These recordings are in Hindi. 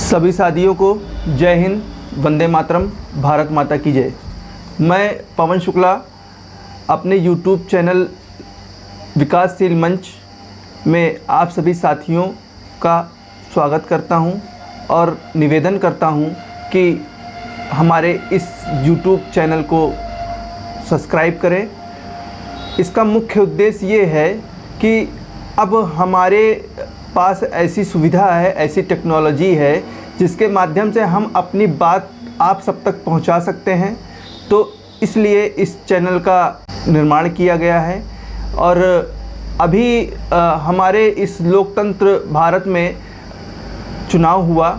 सभी साथियों को जय हिंद, वंदे मातरम, भारत माता की जय। मैं पवन शुक्ला अपने YouTube चैनल विकासशील मंच में आप सभी साथियों का स्वागत करता हूं और निवेदन करता हूं कि हमारे इस YouTube चैनल को सब्सक्राइब करें। इसका मुख्य उद्देश्य ये है कि अब हमारे पास ऐसी सुविधा है, ऐसी टेक्नोलॉजी है जिसके माध्यम से हम अपनी बात आप सब तक पहुंचा सकते हैं। तो इसलिए इस चैनल का निर्माण किया गया है। और अभी हमारे इस लोकतंत्र भारत में चुनाव हुआ,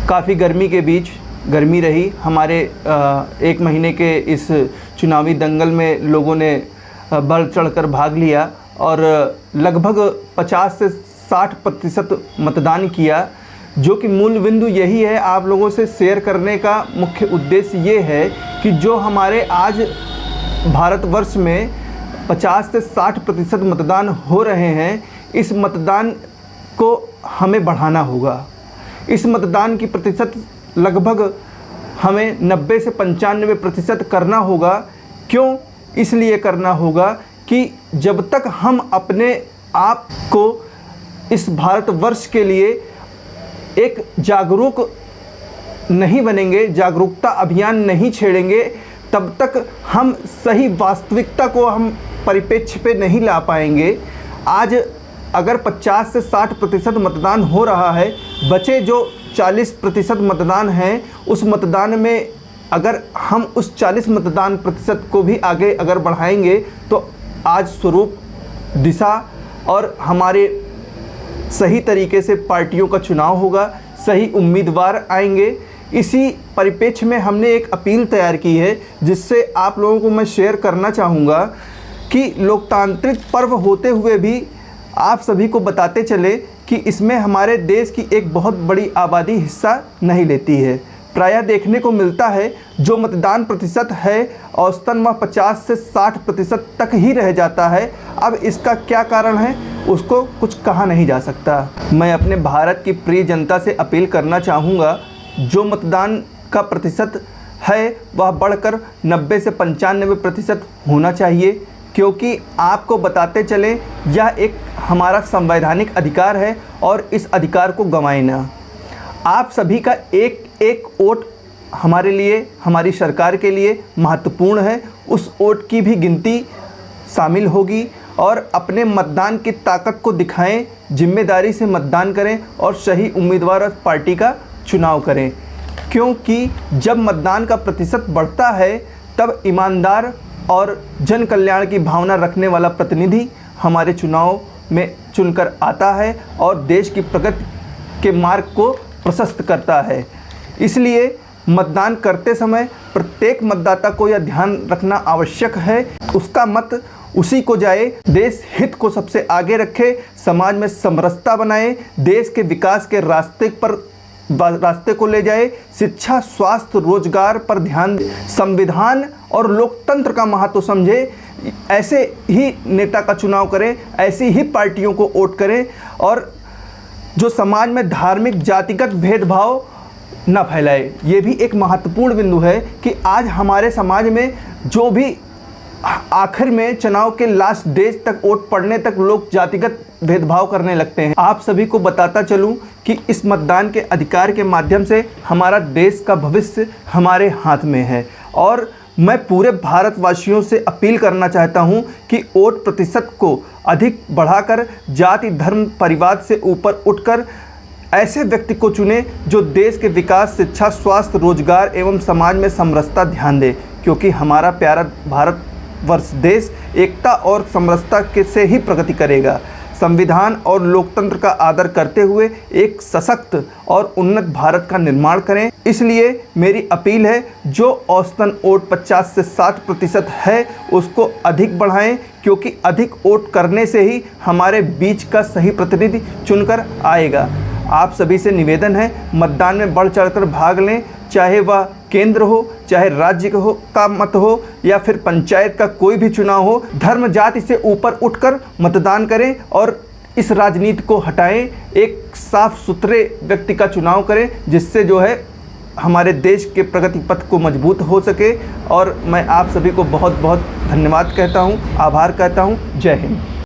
काफ़ी गर्मी के बीच गर्मी रही। हमारे एक महीने के इस चुनावी दंगल में लोगों ने बढ़ चढ़कर भाग लिया और लगभग 50 से 60% मतदान किया, जो कि मूल बिंदु यही है। आप लोगों से शेयर करने का मुख्य उद्देश्य ये है कि जो हमारे आज भारतवर्ष में 50 से 60% मतदान हो रहे हैं, इस मतदान को हमें बढ़ाना होगा। इस मतदान की प्रतिशत लगभग हमें 90 से 95% करना होगा। क्यों? इसलिए करना होगा कि जब तक हम अपने आप को इस भारतवर्ष के लिए एक जागरूक नहीं बनेंगे, जागरूकता अभियान नहीं छेड़ेंगे, तब तक हम सही वास्तविकता को हम परिप्रेक्ष्य पे नहीं ला पाएंगे। आज अगर 50 से 60% मतदान हो रहा है, बचे जो 40% मतदान हैं, उस मतदान में अगर हम उस 40 मतदान प्रतिशत को भी आगे अगर बढ़ाएंगे तो आज स्वरूप दिशा और हमारे सही तरीके से पार्टियों का चुनाव होगा, सही उम्मीदवार आएंगे। इसी परिप्रेक्ष्य में हमने एक अपील तैयार की है, जिससे आप लोगों को मैं शेयर करना चाहूँगा कि लोकतांत्रिक पर्व होते हुए भी आप सभी को बताते चले कि इसमें हमारे देश की एक बहुत बड़ी आबादी हिस्सा नहीं लेती है। प्रायः देखने को मिलता है जो मतदान प्रतिशत है औसतन वह 50 से 60% तक ही रह जाता है। अब इसका क्या कारण है उसको कुछ कहा नहीं जा सकता। मैं अपने भारत की प्रिय जनता से अपील करना चाहूँगा, जो मतदान का प्रतिशत है वह बढ़कर 90 से 95% होना चाहिए, क्योंकि आपको बताते चलें यह एक हमारा संवैधानिक अधिकार है और इस अधिकार को गंवाएं ना। आप सभी का एक एक वोट हमारे लिए, हमारी सरकार के लिए महत्वपूर्ण है। उस वोट की भी गिनती शामिल होगी और अपने मतदान की ताकत को दिखाएं, जिम्मेदारी से मतदान करें और सही उम्मीदवार और पार्टी का चुनाव करें। क्योंकि जब मतदान का प्रतिशत बढ़ता है तब ईमानदार और जन कल्याण की भावना रखने वाला प्रतिनिधि हमारे चुनाव में चुनकर आता है और देश की प्रगति के मार्ग को प्रशस्त करता है। इसलिए मतदान करते समय प्रत्येक मतदाता को यह ध्यान रखना आवश्यक है, उसका मत उसी को जाए, देश हित को सबसे आगे रखे, समाज में समरसता बनाए, देश के विकास के रास्ते को ले जाए, शिक्षा, स्वास्थ्य, रोजगार पर ध्यान दे, संविधान और लोकतंत्र का महत्व समझे। ऐसे ही नेता का चुनाव करें, ऐसी ही पार्टियों को वोट करें और जो समाज में धार्मिक जातिगत भेदभाव न फैलाए। ये भी एक महत्वपूर्ण बिंदु है कि आज हमारे समाज में जो भी आखिर में चुनाव के लास्ट डेज तक वोट पड़ने तक लोग जातिगत भेदभाव करने लगते हैं। आप सभी को बताता चलूं कि इस मतदान के अधिकार के माध्यम से हमारा देश का भविष्य हमारे हाथ में है। और मैं पूरे भारतवासियों से अपील करना चाहता हूं कि वोट प्रतिशत को अधिक बढ़ाकर जाति, धर्म, परिवार से ऊपर उठकर ऐसे व्यक्ति को चुने जो देश के विकास, शिक्षा, स्वास्थ्य, रोजगार एवं समाज में समरसता ध्यान दे। क्योंकि हमारा प्यारा भारतवर्ष देश एकता और समरसता से ही प्रगति करेगा। संविधान और लोकतंत्र का आदर करते हुए एक सशक्त और उन्नत भारत का निर्माण करें। इसलिए मेरी अपील है, जो औसतन वोट 50 से 60% है उसको अधिक बढ़ाएं, क्योंकि अधिक वोट करने से ही हमारे बीच का सही प्रतिनिधि चुनकर आएगा। आप सभी से निवेदन है, मतदान में बढ़ चढ़कर भाग लें, चाहे वह केंद्र हो, चाहे राज्य का मत हो या फिर पंचायत का कोई भी चुनाव हो। धर्म जाति से ऊपर उठकर मतदान करें और इस राजनीति को हटाएं, एक साफ सुथरे व्यक्ति का चुनाव करें, जिससे जो है हमारे देश के प्रगति पथ को मजबूत हो सके। और मैं आप सभी को बहुत बहुत धन्यवाद कहता हूँ, आभार कहता हूँ। जय हिंद।